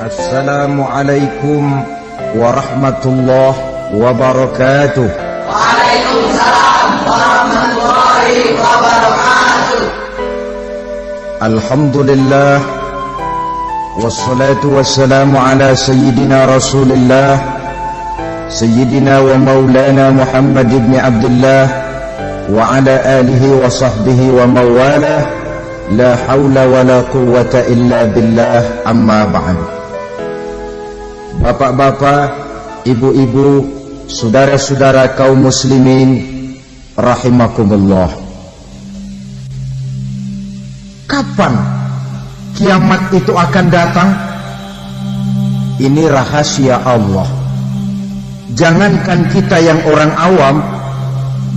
Assalamualaikum warahmatullahi wabarakatuh. Waalaikumsalam warahmatullahi wabarakatuh. Alhamdulillah wassalatu wassalamu ala sayyidina Rasulillah sayyidina wa maulana Muhammad ibn Abdullah wa ala alihi wa sahbihi wa mawalah. La hawla wa la quwwata illa billah, amma ba'd. Bapak-bapak, ibu-ibu, saudara-saudara kaum muslimin rahimakumullah. Kapan kiamat itu akan datang? Ini rahasia Allah. Jangankan kita yang orang awam,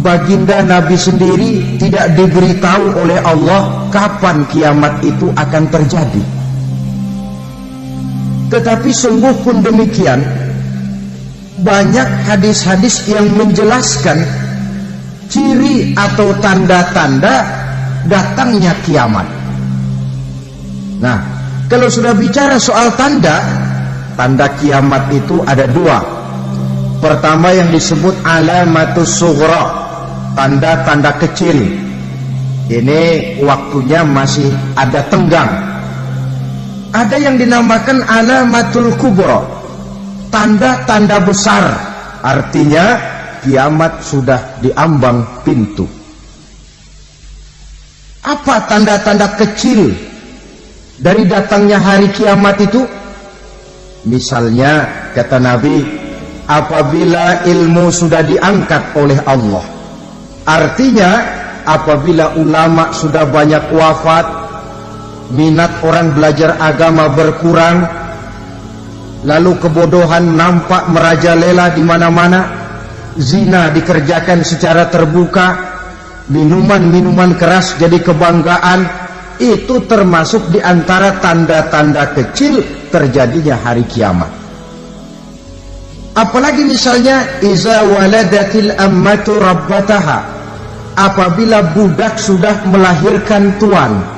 baginda Nabi sendiri tidak diberitahu oleh Allah kapan kiamat itu akan terjadi. Tetapi sungguh pun demikian, banyak hadis-hadis yang menjelaskan ciri atau tanda-tanda datangnya kiamat. Nah, kalau sudah bicara soal tanda kiamat itu ada dua. Pertama yang disebut alamatus sughra, tanda-tanda kecil. Ini waktunya masih ada tenggang. Ada yang dinamakan alamatul kubra, tanda-tanda besar. Artinya kiamat sudah diambang pintu. Apa tanda-tanda kecil dari datangnya hari kiamat itu? Misalnya kata Nabi, apabila ilmu sudah diangkat oleh Allah. Artinya apabila ulama sudah banyak wafat, minat orang belajar agama berkurang, lalu kebodohan nampak merajalela di mana-mana, zina dikerjakan secara terbuka, minuman-minuman keras jadi kebanggaan, itu termasuk di antara tanda-tanda kecil terjadinya hari kiamat. Apalagi misalnya iza waladatil ammatu rabbataha, apabila budak sudah melahirkan tuan.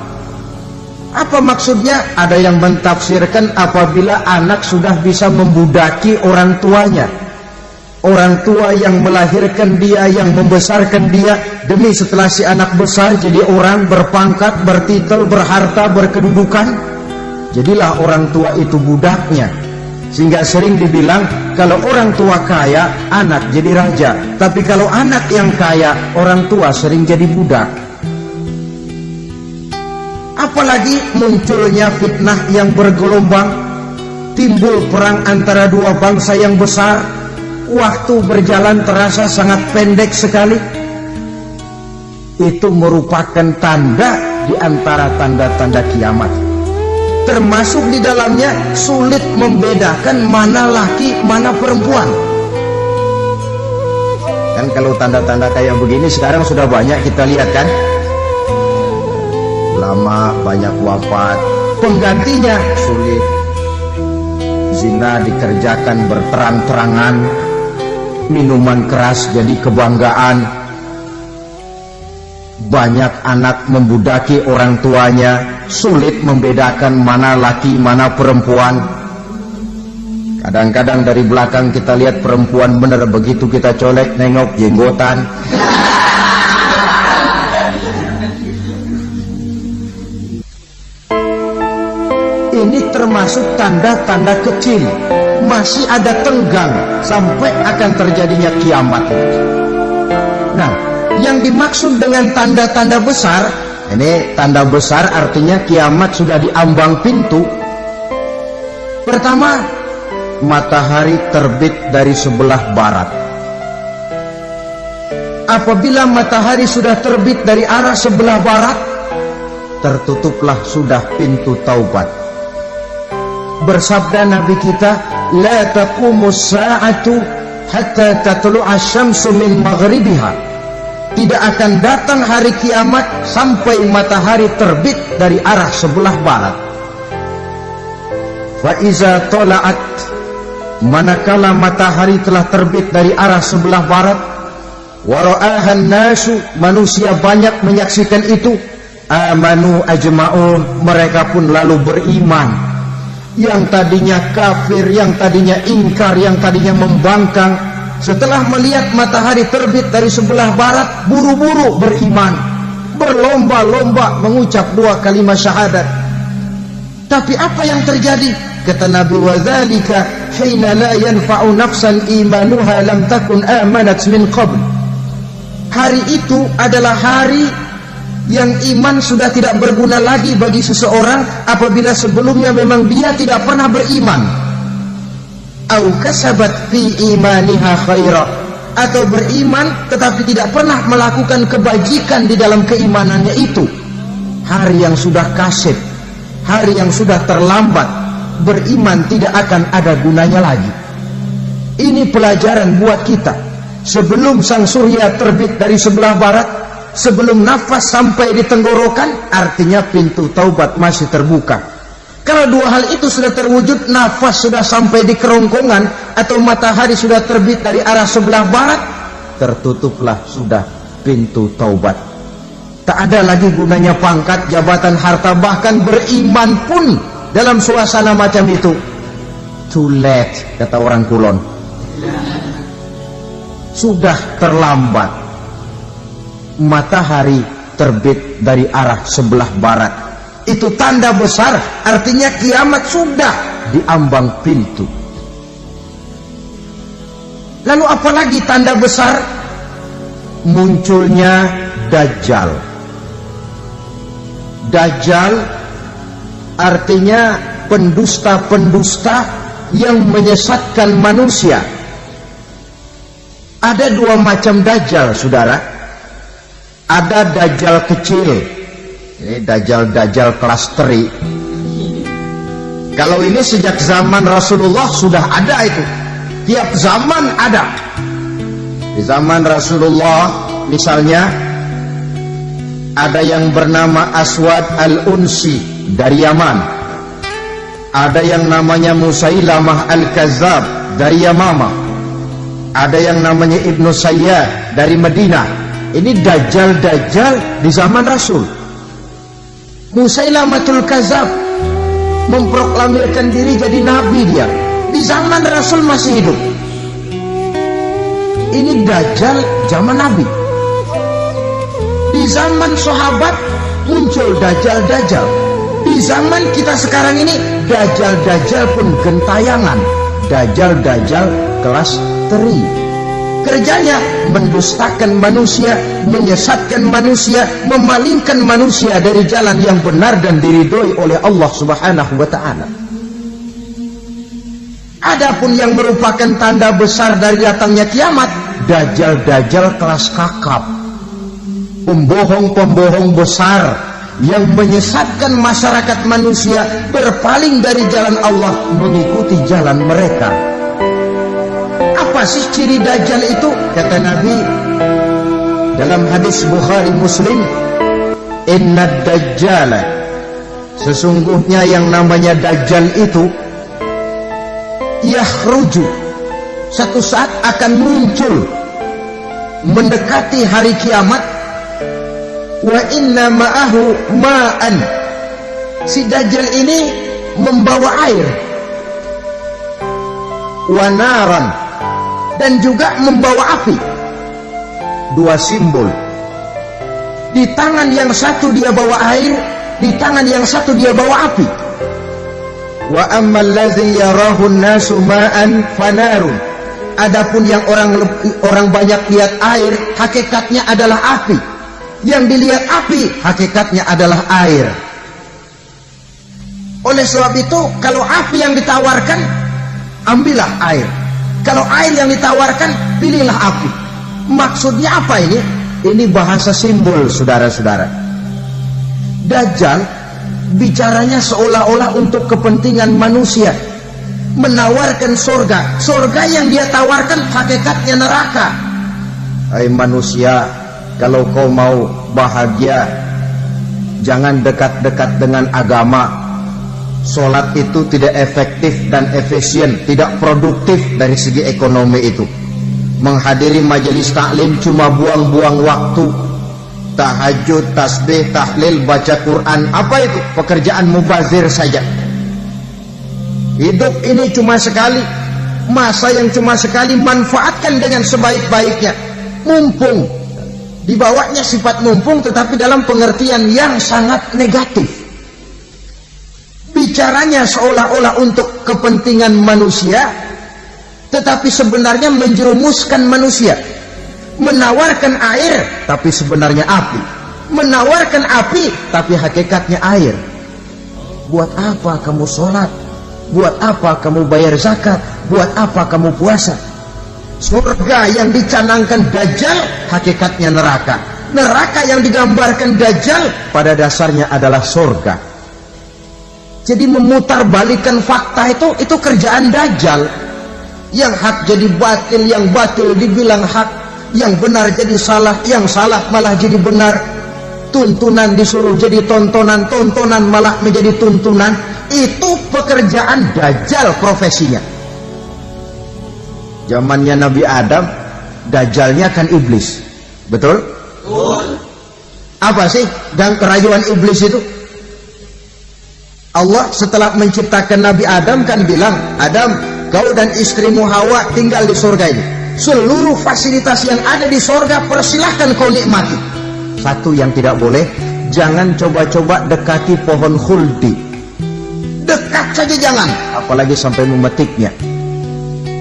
Apa maksudnya? Ada yang mentafsirkan apabila anak sudah bisa membudaki orang tuanya. Orang tua yang melahirkan dia, yang membesarkan dia, demi setelah si anak besar jadi orang berpangkat, bertitel, berharta, berkedudukan, jadilah orang tua itu budaknya. Sehingga sering dibilang kalau orang tua kaya, anak jadi raja. Tapi kalau anak yang kaya, orang tua sering jadi budak. Apalagi munculnya fitnah yang bergelombang, timbul perang antara dua bangsa yang besar, waktu berjalan terasa sangat pendek sekali. Itu merupakan tanda di antara tanda-tanda kiamat. Termasuk di dalamnya sulit membedakan mana laki, mana perempuan. Kan kalau tanda-tanda kayak begini sekarang sudah banyak kita lihat kan. Lama banyak wafat, penggantinya sulit. Zina dikerjakan berterang-terangan, minuman keras jadi kebanggaan, banyak anak membudaki orang tuanya, sulit membedakan mana laki mana perempuan. Kadang-kadang dari belakang kita lihat perempuan bener, begitu kita colek nengok jenggotan. Ini termasuk tanda-tanda kecil, masih ada tenggang sampai akan terjadinya kiamat. Nah, yang dimaksud dengan tanda-tanda besar, ini tanda besar artinya kiamat sudah diambang pintu. Pertama, matahari terbit dari sebelah barat. Apabila matahari sudah terbit dari arah sebelah barat, tertutuplah sudah pintu taubat. Bersabda Nabi kita, la taqumus sa'atu hatta tatlu'a asy-syamsu min maghribiha. Tidak akan datang hari kiamat sampai matahari terbit dari arah sebelah barat. Fa iza tala'at, manakala matahari telah terbit dari arah sebelah barat, wa ra'ahan nasu, manusia banyak menyaksikan itu, amanu ajma'un, mereka pun lalu beriman. yang tadinya kafir, yang tadinya ingkar, yang tadinya membangkang, setelah melihat matahari terbit dari sebelah barat, buru-buru beriman, berlomba-lomba mengucap 2 kalimat syahadat. Tapi apa yang terjadi? Kata Nabi, wadzalika hina la yanfa'u nafsan imanuha lam takun amanat min qabl. Hari itu adalah hari yang iman sudah tidak berguna lagi bagi seseorang apabila sebelumnya memang dia tidak pernah beriman. Au kasabat fi imaniha khaira, atau beriman tetapi tidak pernah melakukan kebajikan di dalam keimanannya itu. Hari yang sudah kasib, hari yang sudah terlambat, beriman tidak akan ada gunanya lagi. Ini pelajaran buat kita. Sebelum sang surya terbit dari sebelah barat, sebelum nafas sampai di tenggorokan, artinya pintu taubat masih terbuka. Kalau 2 hal itu sudah terwujud, nafas sudah sampai di kerongkongan atau matahari sudah terbit dari arah sebelah barat, tertutuplah sudah pintu taubat. Tak ada lagi gunanya pangkat, jabatan, harta, bahkan beriman pun dalam suasana macam itu. Too late, kata orang Kulon. Sudah terlambat. Matahari terbit dari arah sebelah barat, itu tanda besar, artinya kiamat sudah diambang pintu. Lalu apalagi tanda besar? Munculnya Dajjal. Dajjal artinya pendusta-pendusta yang menyesatkan manusia. Ada 2 macam Dajjal, saudara. Ada Dajjal kecil, ini Dajjal kelas teri. Kalau ini sejak zaman Rasulullah sudah ada itu. Tiap zaman ada. Di zaman Rasulullah misalnya ada yang bernama Aswad al-Unsi dari Yaman. Ada yang namanya Musailamah al-Kazzab dari Yamama. Ada yang namanya Ibnu Sayyad dari Madinah. Ini Dajjal-Dajjal di zaman Rasul. Musailamatul Kazzab memproklamirkan diri jadi nabi, dia di zaman Rasul masih hidup. Ini Dajjal zaman Nabi. Di zaman sahabat muncul Dajjal-Dajjal. Di zaman kita sekarang ini Dajjal-Dajjal pun gentayangan. Dajjal-Dajjal kelas teri. Kerjanya mendustakan manusia, menyesatkan manusia, memalingkan manusia dari jalan yang benar dan diridhoi oleh Allah Subhanahu wa ta'ala. Adapun yang merupakan tanda besar dari datangnya kiamat, Dajjal-Dajjal kelas kakap, pembohong-pembohong besar yang menyesatkan masyarakat manusia berpaling dari jalan Allah mengikuti jalan mereka. Apa sih ciri Dajjal itu? Kata Nabi dalam hadis Bukhari Muslim, Innad Dajjal, sesungguhnya yang namanya Dajjal itu yakhruju, satu saat akan muncul mendekati hari kiamat. Wa inna ma'ahu ma'an, si Dajjal ini membawa air, wa naran, dan juga membawa api. 2 simbol. Di tangan yang satu dia bawa air, di tangan yang satu dia bawa api. Wa ammal ladzi yarahu an-nasu ma'an fanarun, adapun yang orang banyak lihat air, hakikatnya adalah api. Yang dilihat api, hakikatnya adalah air. Oleh sebab itu, kalau api yang ditawarkan, ambillah air. Kalau air yang ditawarkan, pilihlah api. Maksudnya apa ini? Ini bahasa simbol, saudara-saudara. Dajjal bicaranya seolah-olah untuk kepentingan manusia, menawarkan surga. Surga yang dia tawarkan hakikatnya neraka. Hai manusia, kalau kau mau bahagia, jangan dekat-dekat dengan agama. Sholat itu tidak efektif dan efisien, tidak produktif dari segi ekonomi itu. Menghadiri majelis taklim cuma buang-buang waktu. Tahajud, tasbih, tahlil, baca Quran, apa itu? Pekerjaan mubazir saja. Hidup ini cuma sekali, masa yang cuma sekali, manfaatkan dengan sebaik-baiknya. Mumpung, dibawanya sifat mumpung tetapi dalam pengertian yang sangat negatif. Bicaranya seolah-olah untuk kepentingan manusia, tetapi sebenarnya menjerumuskan manusia. Menawarkan air, tapi sebenarnya api. Menawarkan api, tapi hakikatnya air. Buat apa kamu sholat? Buat apa kamu bayar zakat? Buat apa kamu puasa? Surga yang dicanangkan Dajjal, hakikatnya neraka. Neraka yang digambarkan Dajjal, pada dasarnya adalah surga. Jadi memutarbalikkan fakta itu kerjaan Dajjal. Yang hak jadi batil, yang batil dibilang hak, yang benar jadi salah, yang salah malah jadi benar. Tuntunan disuruh jadi tontonan, tontonan malah menjadi tuntunan. Itu pekerjaan Dajjal profesinya. Zamannya Nabi Adam, Dajjalnya kan iblis. Betul? Betul. Apa sih dan kerayuan iblis itu? Allah setelah menciptakan Nabi Adam kan bilang, Adam, kau dan istrimu Hawa tinggal di surga ini. Seluruh fasilitas yang ada di surga persilahkan kau nikmati. Satu yang tidak boleh, jangan coba-coba dekati pohon khuldi. Dekat saja jangan, apalagi sampai memetiknya.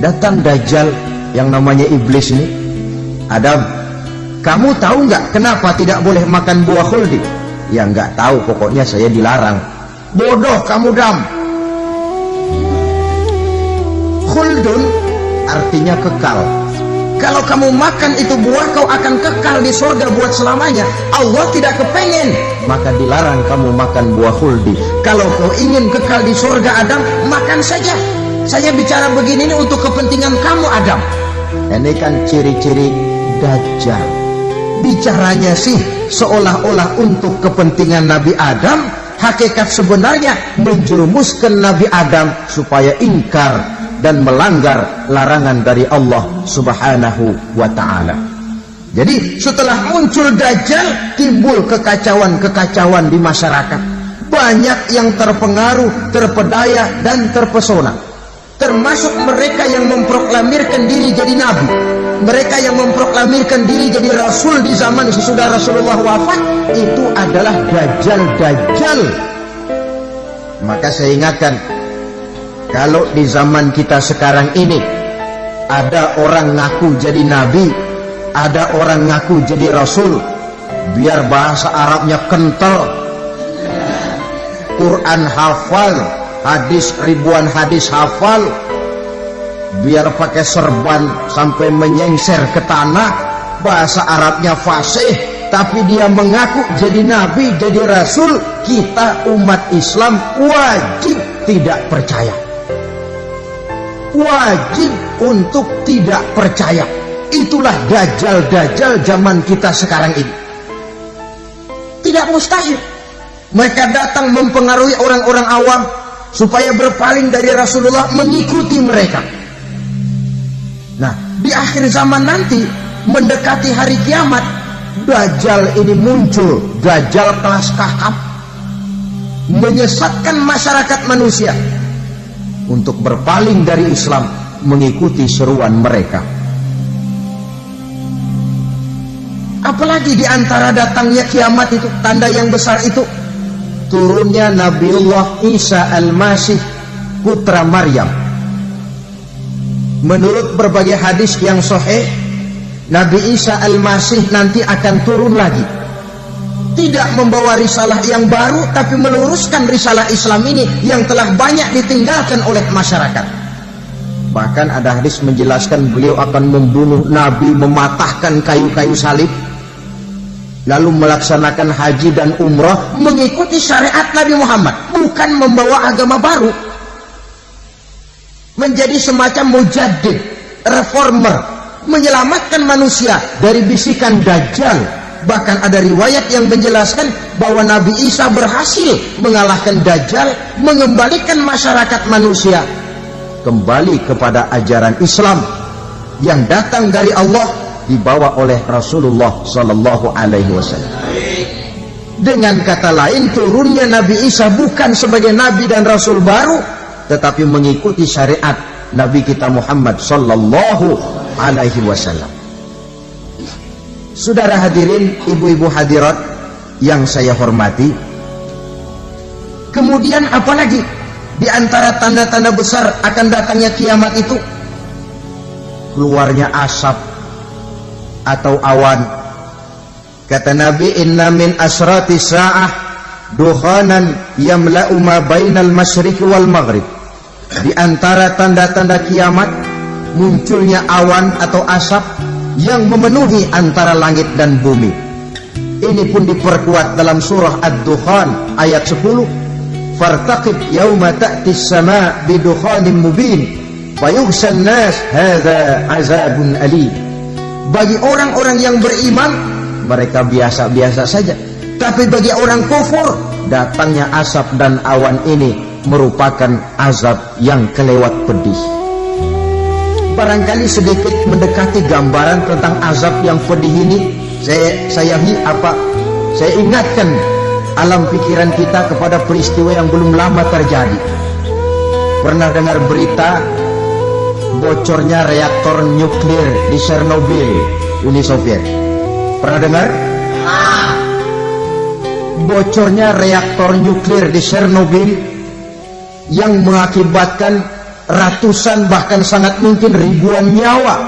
Datang Dajjal yang namanya iblis ini. Adam, kamu tahu nggak kenapa tidak boleh makan buah khuldi? Ya nggak tahu, pokoknya saya dilarang. Bodoh kamu, Dam. Khuldun artinya kekal. Kalau kamu makan itu buah, kau akan kekal di surga buat selamanya. Allah tidak kepengen, maka dilarang kamu makan buah khuldi. Kalau kau ingin kekal di surga, Adam, makan saja. Saya bicara begini ini untuk kepentingan kamu, Adam. Ini kan ciri-ciri Dajjal. Bicaranya sih seolah-olah untuk kepentingan Nabi Adam, hakikat sebenarnya menjerumuskan Nabi Adam supaya ingkar dan melanggar larangan dari Allah Subhanahu wa ta'ala. Jadi setelah muncul Dajjal, timbul kekacauan-kekacauan di masyarakat. Banyak yang terpengaruh, terpedaya dan terpesona. Termasuk mereka yang memproklamirkan diri jadi nabi, mereka yang memproklamirkan diri jadi rasul di zaman sesudah Rasulullah wafat. Itu adalah Dajjal. Maka saya ingatkan, kalau di zaman kita sekarang ini ada orang ngaku jadi nabi, ada orang ngaku jadi rasul, biar bahasa Arabnya kental, Quran hafal, hadis ribuan hadis hafal, biar pakai serban sampai menyengser ke tanah, bahasa Arabnya fasih, tapi dia mengaku jadi nabi, jadi rasul, kita umat Islam wajib tidak percaya. Wajib untuk tidak percaya. Itulah Dajjal zaman kita sekarang ini. Tidak mustahil mereka datang mempengaruhi orang-orang awam supaya berpaling dari Rasulullah, mengikuti mereka. Nah, di akhir zaman nanti, mendekati hari kiamat, Dajjal ini muncul. Dajjal kelas kakap, menyesatkan masyarakat manusia untuk berpaling dari Islam, mengikuti seruan mereka. Apalagi di antara datangnya kiamat itu, tanda yang besar itu, turunnya Nabiullah Isa Al-Masih, putra Maryam. Menurut berbagai hadis yang sahih, Nabi Isa Al-Masih nanti akan turun lagi. Tidak membawa risalah yang baru, tapi meluruskan risalah Islam ini yang telah banyak ditinggalkan oleh masyarakat. Bahkan ada hadis menjelaskan beliau akan membunuh Nabi, mematahkan kayu-kayu salib, lalu melaksanakan haji dan umrah mengikuti syariat Nabi Muhammad, bukan membawa agama baru. Menjadi semacam mujaddid, reformer, menyelamatkan manusia dari bisikan Dajjal. Bahkan ada riwayat yang menjelaskan bahwa Nabi Isa berhasil mengalahkan Dajjal, mengembalikan masyarakat manusia kembali kepada ajaran Islam yang datang dari Allah, dibawa oleh Rasulullah Sallallahu Alaihi Wasallam. Dengan kata lain, turunnya Nabi Isa bukan sebagai Nabi dan Rasul baru, tetapi mengikuti syariat Nabi kita Muhammad sallallahu alaihi wasallam. Saudara hadirin, ibu-ibu hadirat yang saya hormati, kemudian apalagi di antara tanda-tanda besar akan datangnya kiamat itu? Keluarnya asap atau awan. Kata Nabi, inna min asrati sa'ah dukhanan yamla'u ma bainal masyriqi wal maghrib. Di antara tanda-tanda kiamat munculnya awan atau asap yang memenuhi antara langit dan bumi. Ini pun diperkuat dalam surah Ad-Dukhan ayat 10. Fartaqib yauma ta'ti as-sama' bidukhanin mubin fayughshan nas hadza azabun alim. Bagi orang-orang yang beriman, mereka biasa-biasa saja. Tapi bagi orang kufur, datangnya asap dan awan ini merupakan azab yang kelewat pedih. Barangkali sedikit mendekati gambaran tentang azab yang pedih ini, saya ingatkan alam pikiran kita kepada peristiwa yang belum lama terjadi. Pernah dengar berita bocornya reaktor nuklir di Chernobyl, Uni Soviet? Pernah dengar? Bocornya reaktor nuklir di Chernobyl yang mengakibatkan ratusan bahkan sangat mungkin ribuan nyawa.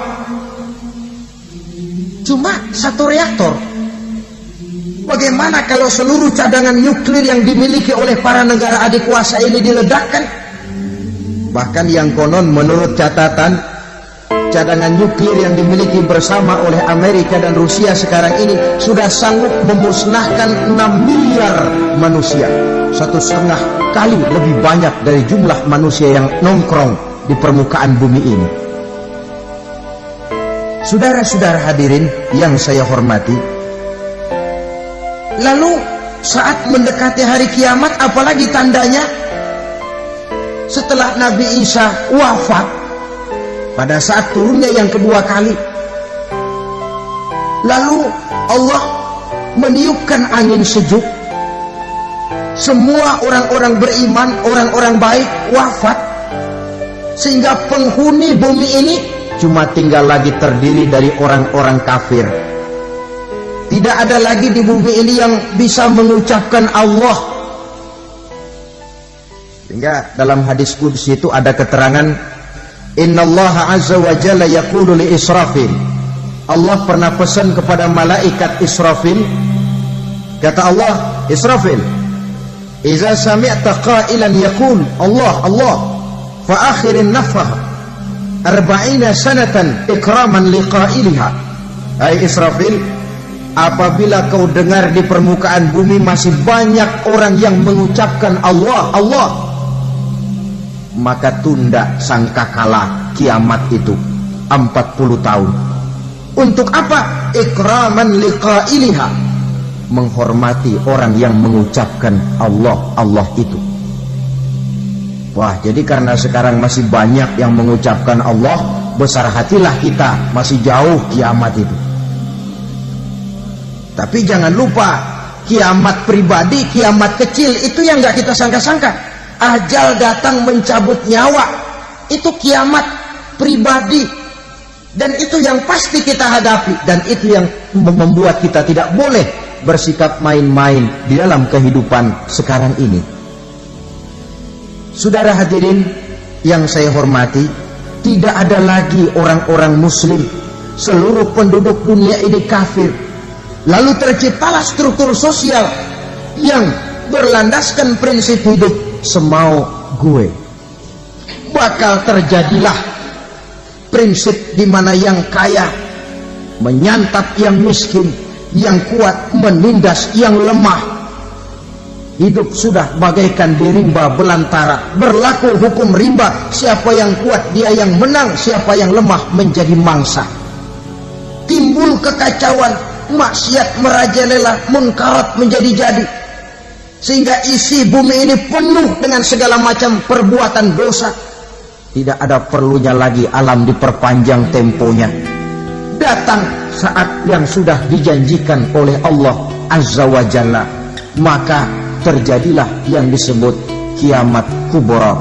Cuma satu reaktor. Bagaimana kalau seluruh cadangan nuklir yang dimiliki oleh para negara adik kuasa ini diledakkan? Bahkan yang konon menurut catatan, cadangan nuklir yang dimiliki bersama oleh Amerika dan Rusia sekarang ini sudah sanggup memusnahkan 6 miliar manusia, 1,5 kali lebih banyak dari jumlah manusia yang nongkrong di permukaan bumi ini. Saudara-saudara hadirin yang saya hormati, lalu saat mendekati hari kiamat, apalagi tandanya? Setelah Nabi Isa wafat, pada saat turunnya yang kedua kali, lalu Allah meniupkan angin sejuk. Semua orang-orang beriman, orang-orang baik wafat, sehingga penghuni bumi ini cuma tinggal lagi terdiri dari orang-orang kafir. Tidak ada lagi di bumi ini yang bisa mengucapkan Allah. Sehingga dalam hadis qudsi itu ada keterangan, innallaha azza wa jalla yaqulu li Israfil. Allah pernah pesan kepada malaikat Israfil. Kata Allah, Israfil, iza sami'ta qailan yaqul Allah Allah fa akhirin nafah 40 sanatan ikraman liqailiha. Hai Israfil, apabila kau dengar di permukaan bumi masih banyak orang yang mengucapkan Allah Allah, maka tunda sangkakala kiamat itu 40 tahun. Untuk apa? Ikraman liqailiha, menghormati orang yang mengucapkan Allah Allah itu. Wah, jadi karena sekarang masih banyak yang mengucapkan Allah, besar hatilah kita, masih jauh kiamat itu. Tapi jangan lupa, kiamat pribadi, kiamat kecil itu yang gak kita sangka-sangka. Ajal datang mencabut nyawa, itu kiamat pribadi, dan itu yang pasti kita hadapi, dan itu yang membuat kita tidak boleh bersikap main-main di dalam kehidupan sekarang ini. Saudara hadirin yang saya hormati, tidak ada lagi orang-orang muslim. Seluruh penduduk dunia ini kafir. Lalu terciptalah struktur sosial yang berlandaskan prinsip hidup semau gue. Bakal terjadilah prinsip di mana yang kaya menyantap yang miskin, yang kuat menindas yang lemah. Hidup sudah bagaikan di rimba belantara, berlaku hukum rimba. Siapa yang kuat dia yang menang, siapa yang lemah menjadi mangsa. Timbul kekacauan, maksiat merajalela, munkarat menjadi-jadi, sehingga isi bumi ini penuh dengan segala macam perbuatan dosa. Tidak ada perlunya lagi alam diperpanjang temponya. Datang saat yang sudah dijanjikan oleh Allah Azza wa Jalla, maka terjadilah yang disebut kiamat kubra.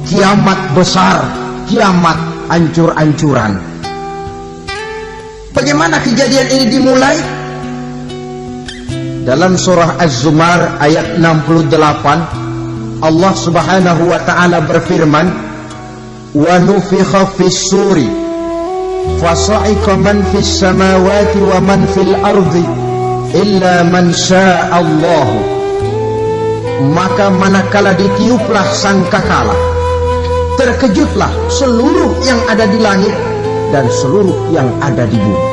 kiamat besar, kiamat hancur-hancuran. Bagaimana kejadian ini dimulai? Dalam surah Az-Zumar ayat 68, Allah Subhanahu wa taala berfirman, "Wa nufikha fis-suri fasa'iqa man fis samawati wa man fil ardi illa man syaa Allah." Maka manakala ditiuplah sangkakala, terkejutlah seluruh yang ada di langit dan seluruh yang ada di bumi.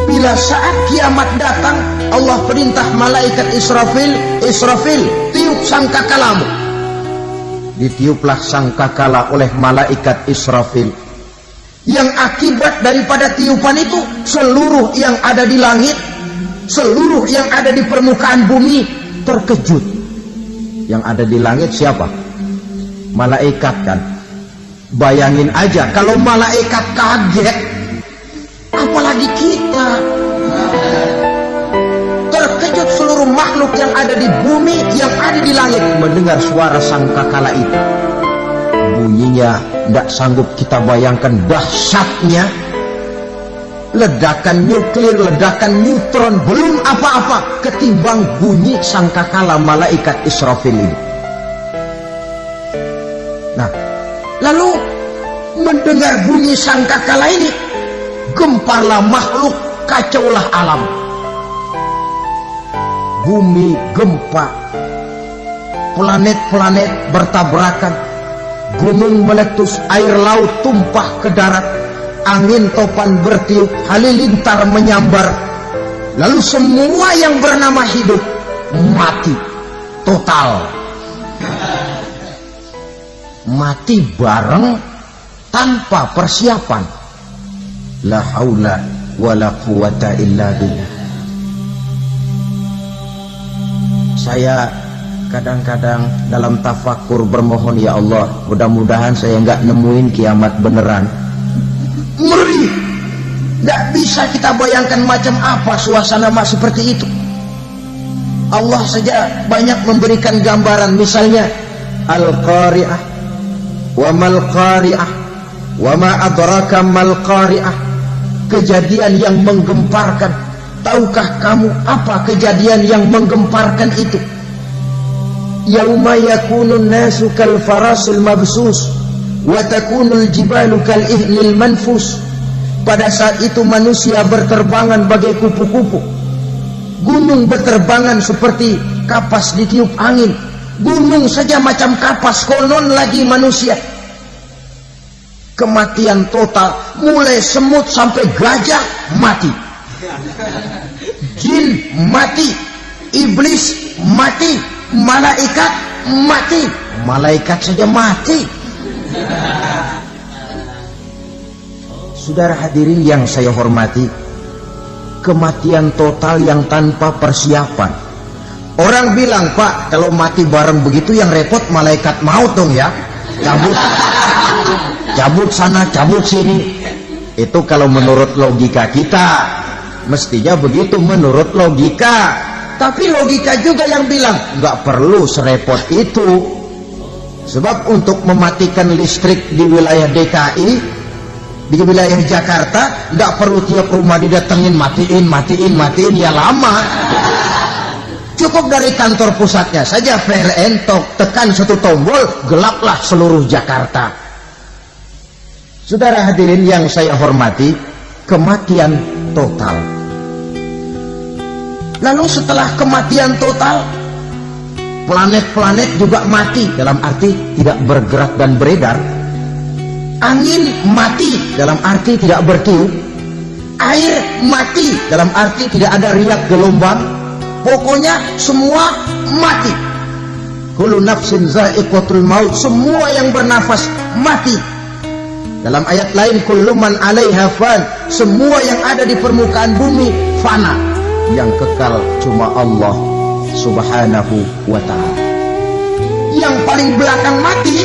Bila saat kiamat datang, Allah perintah malaikat Israfil, tiup sangkakalamu. Ditiuplah sangkakala oleh malaikat Israfil. Yang akibat daripada tiupan itu, seluruh yang ada di langit, seluruh yang ada di permukaan bumi terkejut. Yang ada di langit siapa? Malaikat kan. Bayangin aja kalau malaikat kaget, apalagi kita. Terkejut seluruh makhluk yang ada di bumi, yang ada di langit mendengar suara sangkakala itu. Bunyinya tidak sanggup kita bayangkan dahsyatnya. Ledakan nuklir, ledakan neutron, belum apa-apa ketimbang bunyi sangkakala malaikat Israfil ini. Nah, lalu mendengar bunyi sangkakala ini, gemparlah makhluk, kacaulah alam. Bumi gempa, planet-planet bertabrakan, gunung meletus, air laut tumpah ke darat, angin topan bertiup, halilintar menyambar. Lalu semua yang bernama hidup mati total. Mati bareng tanpa persiapan. La haula wala quwata illa billah. Saya kadang-kadang dalam tafakur bermohon, ya Allah, mudah-mudahan saya nggak nemuin kiamat beneran. Ngeri, nggak bisa kita bayangkan macam apa suasana seperti itu. Allah saja banyak memberikan gambaran, misalnya Al-Qari'ah, wa mal qari'ah, wa ma adraka mal qari'ah. Kejadian yang menggemparkan. Tahukah kamu apa kejadian yang menggemparkan itu? Yauma yakunun nasu kal farasil mabsus wa takunul jibalu kal ihnil manfus. Pada saat itu manusia berterbangan bagai kupu-kupu, gunung berterbangan seperti kapas ditiup angin. Gunung saja macam kapas, konon lagi manusia. Kematian total, mulai semut sampai gajah mati, jin mati, iblis mati, malaikat mati. Malaikat saja mati. Saudara hadirin yang saya hormati, kematian total yang tanpa persiapan. Orang bilang, Pak, kalau mati bareng begitu yang repot malaikat maut dong ya. Cabut sana, cabut sini. Itu kalau menurut logika kita, mestinya begitu menurut logika. Tapi logika juga yang bilang nggak perlu serepot itu. Sebab untuk mematikan listrik di wilayah DKI, di wilayah Jakarta, nggak perlu tiap rumah didatengin matiin, ya lama. Cukup dari kantor pusatnya saja fair entok, tekan satu tombol, gelaplah seluruh Jakarta. Saudara hadirin yang saya hormati, kematian total. Lalu setelah kematian total, planet-planet juga mati, dalam arti tidak bergerak dan beredar. Angin mati, dalam arti tidak bertiup. Air mati, dalam arti tidak ada riak gelombang. Pokoknya semua mati. Kullu nafsin za'iqatul maut, semua yang bernafas mati. Dalam ayat lain, kullu man 'alaiha fan, semua yang ada di permukaan bumi fana. Yang kekal cuma Allah Subhanahu wa ta'ala. Yang paling belakang mati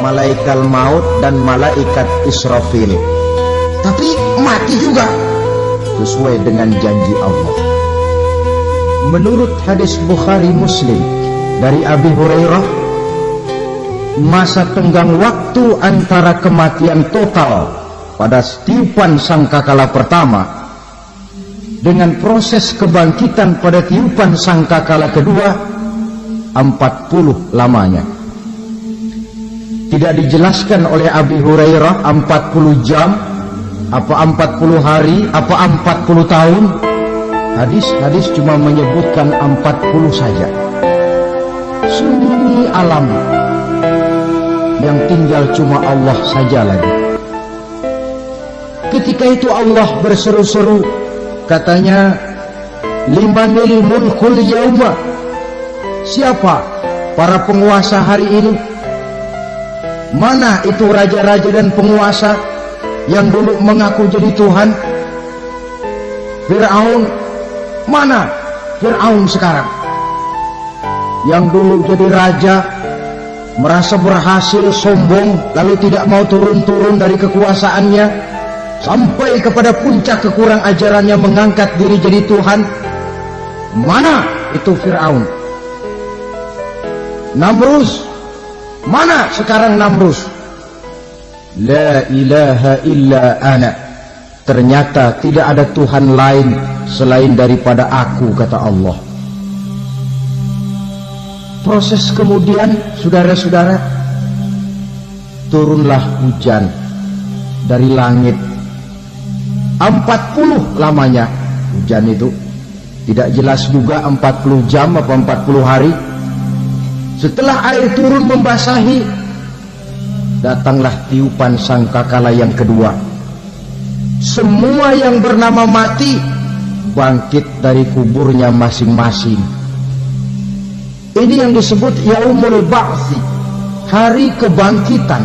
malaikat maut dan malaikat Israfil. Tapi mati juga sesuai dengan janji Allah. Menurut hadis Bukhari Muslim dari Abi Hurairah, masa tenggang waktu antara kematian total pada tiupan sangkakala pertama dengan proses kebangkitan pada tiupan sangkakala kedua 40 lamanya. Tidak dijelaskan oleh Abi Hurairah 40 jam, apa 40 hari, apa 40 tahun. Hadis cuma menyebutkan 40 saja. Sunyi alam yang tinggal cuma Allah saja lagi. Ketika itu Allah berseru-seru, katanya, limanil mulkul yauma. Siapa para penguasa hari ini? Mana itu raja-raja dan penguasa yang dulu mengaku jadi Tuhan? Fir'aun. Mana Fir'aun sekarang? Yang dulu jadi raja, merasa berhasil, sombong, lalu tidak mau turun-turun dari kekuasaannya, sampai kepada puncak kekurang ajarannya mengangkat diri jadi Tuhan. Mana itu Fir'aun? Namrus. Mana sekarang Namrus? La ilaha illa ana. Ternyata tidak ada Tuhan lain selain daripada aku, kata Allah. Proses kemudian, saudara-saudara, turunlah hujan dari langit. 40 lamanya hujan itu. Tidak jelas juga 40 jam apa 40 hari. Setelah air turun membasahi, datanglah tiupan sangkakala yang kedua. Semua yang bernama mati bangkit dari kuburnya masing-masing. Ini yang disebut Yaumul Ba'thi, hari kebangkitan.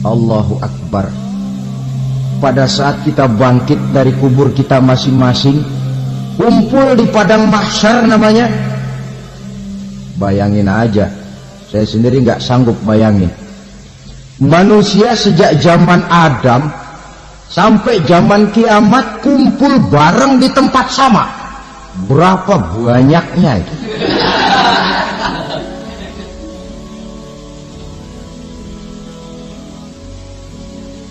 Allahu Akbar. Pada saat kita bangkit dari kubur kita masing-masing, kumpul di padang mahsyar namanya. Bayangin aja, saya sendiri nggak sanggup bayangin. Manusia sejak zaman Adam sampai zaman kiamat kumpul bareng di tempat sama. Berapa banyaknya itu?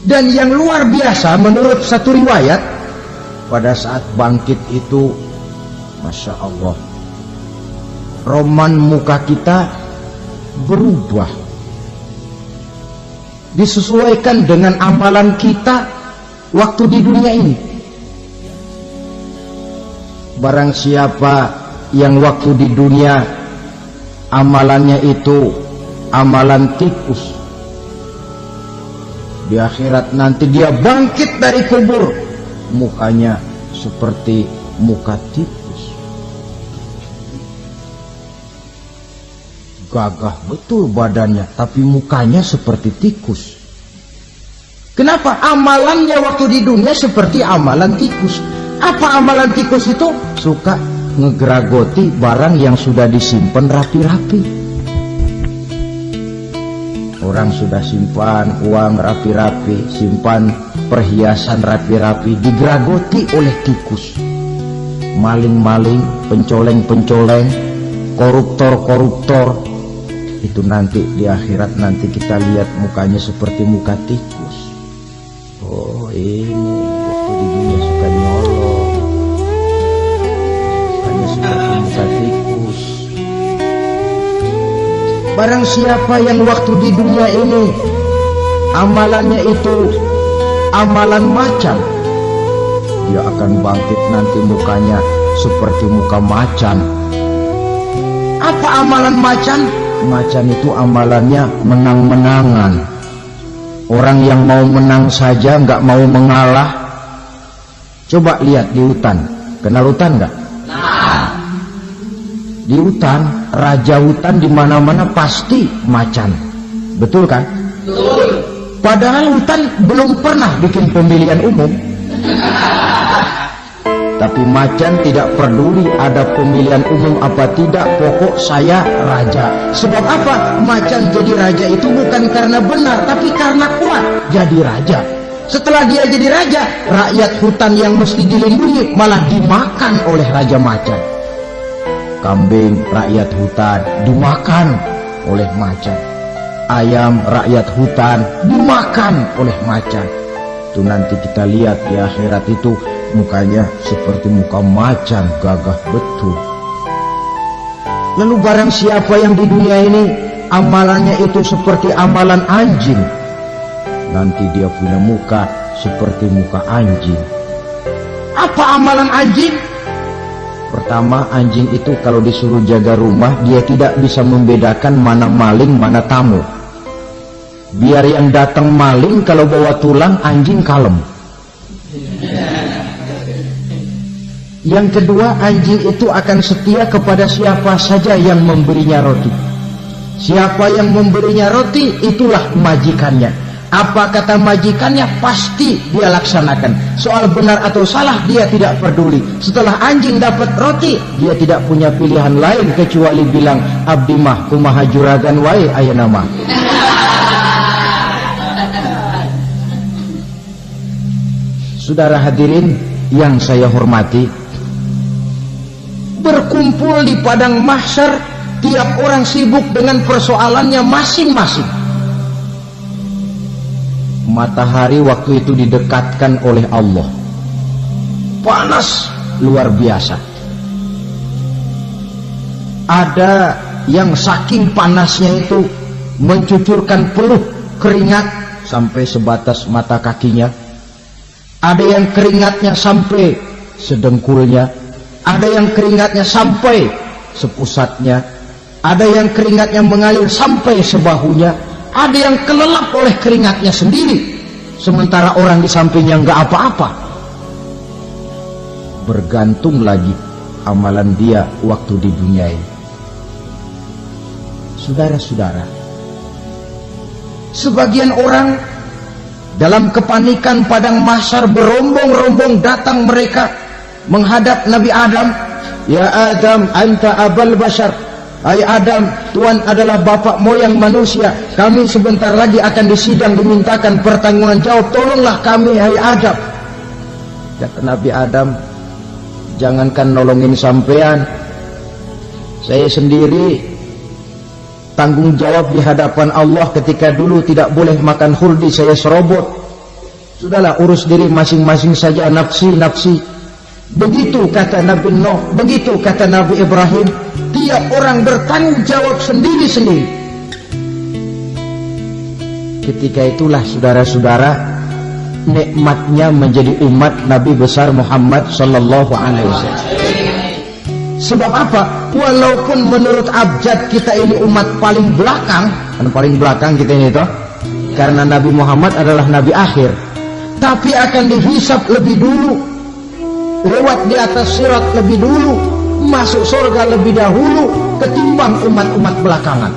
Dan yang luar biasa menurut satu riwayat, pada saat bangkit itu, Masya Allah, roman muka kita berubah, disesuaikan dengan amalan kita waktu di dunia ini. Barang siapa yang waktu di dunia amalannya itu amalan tikus, di akhirat nanti dia bangkit dari kubur, mukanya seperti muka tikus. Gagah betul badannya, tapi mukanya seperti tikus. Kenapa? Amalannya waktu di dunia seperti amalan tikus. Apa amalan tikus itu? Suka ngegeragoti barang yang sudah disimpan rapi-rapi. Orang sudah simpan uang rapi-rapi, simpan perhiasan rapi-rapi, digeragoti oleh tikus. Maling-maling, pencoleng-pencoleng, koruptor-koruptor. Itu nanti di akhirat nanti kita lihat mukanya seperti muka tikus. Oh, ini waktu di dunia suka nyolong, mukanya seperti muka tikus. Barang siapa yang waktu di dunia ini amalannya itu amalan macan, dia akan bangkit nanti mukanya seperti muka macan. Apa amalan macan? Macan itu amalannya menang-menangan. Orang yang mau menang saja, nggak mau mengalah. Coba lihat di hutan. Kenal hutan nggak? Nah. Di hutan, raja hutan di mana-mana pasti macan. Betul kan? Betul. Padahal hutan belum pernah bikin pemilihan umum. Tapi macan tidak peduli ada pemilihan umum apa tidak, pokok saya raja. Sebab apa? Macan jadi raja itu bukan karena benar, tapi karena kuat jadi raja. Setelah dia jadi raja, rakyat hutan yang mesti dilindungi malah dimakan oleh raja macan. Kambing rakyat hutan dimakan oleh macan. Ayam rakyat hutan dimakan oleh macan. Itu nanti kita lihat di akhirat itu mukanya seperti muka macan, gagah betul. Lalu barang siapa yang di dunia ini amalannya itu seperti amalan anjing, nanti dia punya muka seperti muka anjing. Apa amalan anjing? Pertama, anjing itu kalau disuruh jaga rumah, dia tidak bisa membedakan mana maling, mana tamu. Biar yang datang maling, kalau bawa tulang, anjing kalem. Yang kedua, anjing itu akan setia kepada siapa saja yang memberinya roti. Siapa yang memberinya roti, itulah majikannya. Apa kata majikannya, pasti dia laksanakan. Soal benar atau salah, dia tidak peduli. Setelah anjing dapat roti, dia tidak punya pilihan lain kecuali bilang, abdi mah kumaha juragan wae ayeuna mah. Saudara hadirin yang saya hormati, berkumpul di padang mahsyar, tiap orang sibuk dengan persoalannya masing-masing. Matahari waktu itu didekatkan oleh Allah, panas luar biasa. Ada yang saking panasnya itu mencucurkan peluh keringat sampai sebatas mata kakinya. Ada yang keringatnya sampai sedengkulnya. Ada yang keringatnya sampai sepusatnya. Ada yang keringatnya mengalir sampai sebahunya. Ada yang kelelap oleh keringatnya sendiri, sementara orang di sampingnya nggak apa-apa. Bergantung lagi amalan dia waktu di dunia ini. Saudara-saudara, sebagian orang dalam kepanikan padang mahsyar berombong-rombong datang mereka menghadap Nabi Adam. Ya Adam, anta abal bashar. Hai Adam, Tuhan adalah bapak moyang manusia. Kami sebentar lagi akan disidang, dimintakan pertanggungan jawab. Tolonglah kami, hai Adam. Kata Nabi Adam, jangankan nolongin sampean, saya sendiri tanggung jawab di hadapan Allah. Ketika dulu tidak boleh makan khuldi, saya serobot. Sudahlah, urus diri masing-masing saja, nafsi. Begitu kata Nabi Nuh, begitu kata Nabi Ibrahim. Tiap orang bertanggung jawab sendiri-sendiri. Ketika itulah saudara-saudara, nikmatnya menjadi umat Nabi besar Muhammad sallallahu alaihi wasallam. Sebab apa? Walaupun menurut abjad kita ini umat paling belakang, kan paling belakang kita ini toh, karena Nabi Muhammad adalah Nabi akhir, tapi akan dihisab lebih dulu, lewat di atas sirat lebih dulu, masuk surga lebih dahulu ketimbang umat-umat belakangan.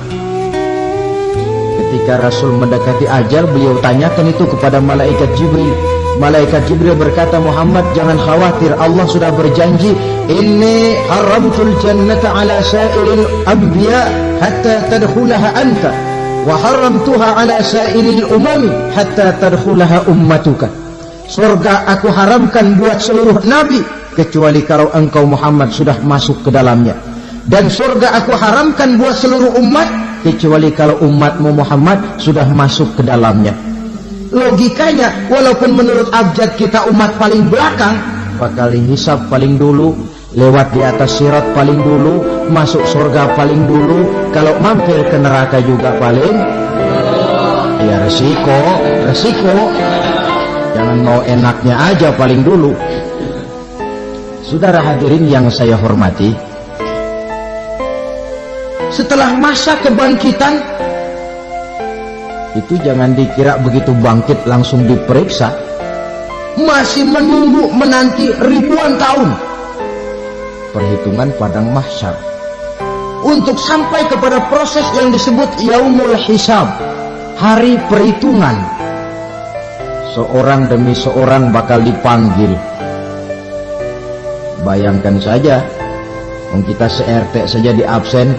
Ketika Rasul mendekati ajal, beliau tanyakan itu kepada malaikat Jibril. Malaikat Jibril berkata, Muhammad jangan khawatir, Allah sudah berjanji, inni haramtul jannata ala sairil anbiya hatta tadkhulaha anta wa haramtuha ala sairil umami hatta tadkhulaha ummatuka. Surga aku haramkan buat seluruh nabi kecuali kalau engkau Muhammad sudah masuk ke dalamnya, dan surga aku haramkan buat seluruh umat kecuali kalau umatmu Muhammad sudah masuk ke dalamnya. Logikanya, walaupun menurut abjad kita umat paling belakang, bakal dihisab paling dulu, lewat di atas sirat paling dulu, masuk surga paling dulu, kalau mampir ke neraka juga paling, ya resiko. Jangan mau enaknya aja paling dulu. Saudara hadirin yang saya hormati, setelah masa kebangkitan itu jangan dikira begitu bangkit langsung diperiksa, masih menunggu menanti ribuan tahun perhitungan padang mahsyar untuk sampai kepada proses yang disebut yaumul hisab, hari perhitungan. Seorang demi seorang bakal dipanggil. Bayangkan saja, kita se-RT saja di absen,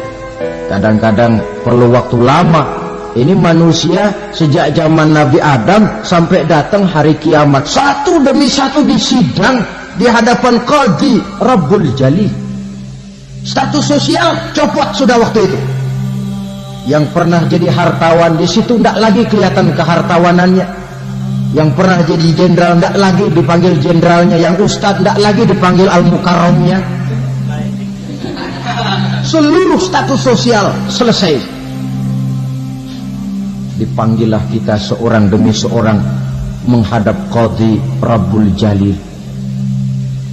kadang-kadang perlu waktu lama. Ini manusia sejak zaman Nabi Adam sampai datang hari kiamat, satu demi satu disidang di hadapan Qadhi Rabbul Jalil. Status sosial copot sudah waktu itu. Yang pernah jadi hartawan di situ tidak lagi kelihatan kehartawanannya. Yang pernah jadi jenderal tidak lagi dipanggil jenderalnya. Yang ustadz tidak lagi dipanggil al-mukarramnya. Seluruh status sosial selesai. Dipanggillah kita seorang demi seorang menghadap Qadhi Rabbul Jalil.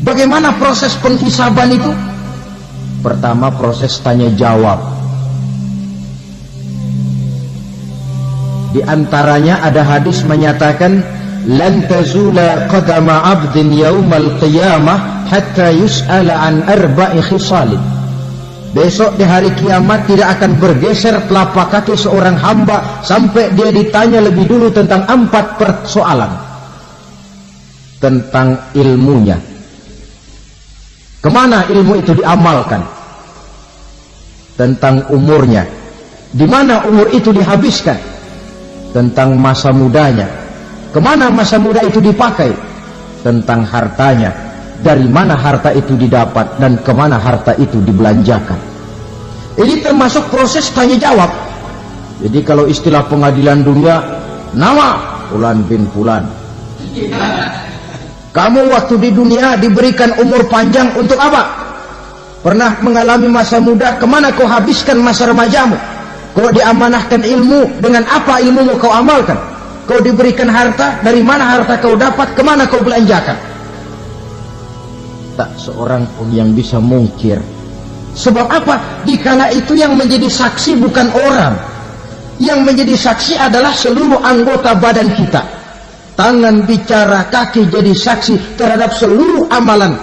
Bagaimana proses penghisaban itu? Pertama proses tanya jawab. Di antaranya ada hadis menyatakan lan tazula qadama 'abdin yaumal qiyamah hatta yus'ala an arba'i khisalin. Besok di hari kiamat tidak akan bergeser telapak kaki seorang hamba sampai dia ditanya lebih dulu tentang 4 persoalan. Tentang ilmunya. Kemana ilmu itu diamalkan? Tentang umurnya. Di mana umur itu dihabiskan? Tentang masa mudanya. Kemana masa muda itu dipakai? Tentang hartanya. Dari mana harta itu didapat dan kemana harta itu dibelanjakan. Ini termasuk proses tanya jawab. Jadi kalau istilah pengadilan dunia, nama Fulan bin Fulan. Kamu waktu di dunia diberikan umur panjang untuk apa? Pernah mengalami masa muda, kemana kau habiskan masa remajamu? Kau diamanahkan ilmu, dengan apa ilmumu kau amalkan? Kau diberikan harta, dari mana harta kau dapat, kemana kau belanjakan? Tak seorang pun yang bisa mungkir. Sebab apa? Dikala itu yang menjadi saksi bukan orang. Yang menjadi saksi adalah seluruh anggota badan kita. Tangan bicara, kaki jadi saksi terhadap seluruh amalan